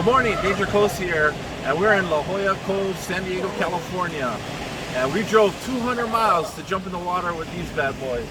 morning, Danger Coast here, and we're in Jolla Cove, San Diego, California. And we drove 200 miles to jump in the water with these bad boys.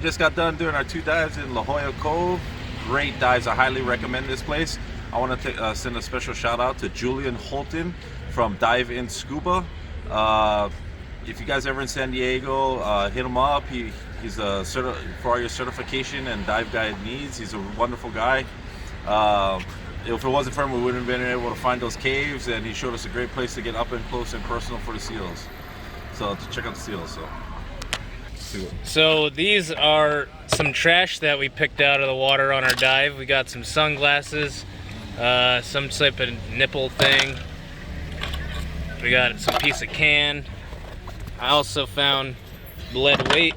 just got done doing our 2 dives in La Jolla Cove. Great dives. I highly recommend this place. I want to send a special shout out to Julian Holton from Dive In Scuba. If you guys ever in San Diego, hit him up. He's a for all your certification and dive guide needs. He's a wonderful guy. If it wasn't for him, we wouldn't have been able to find those caves, and he showed us a great place to get up and close and personal for the seals. So to check out the seals. So these are some trash that we picked out of the water on our dive. We got some sunglasses, some type of nipple thing. We got some piece of can. I also found lead weight.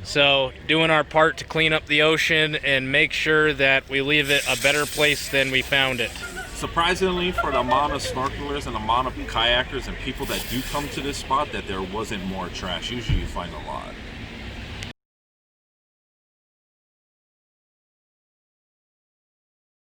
So doing our part to clean up the ocean and make sure that we leave it a better place than we found it. Surprisingly, for the amount of snorkelers and the amount of kayakers and people that do come to this spot, that there wasn't more trash. Usually you find a lot.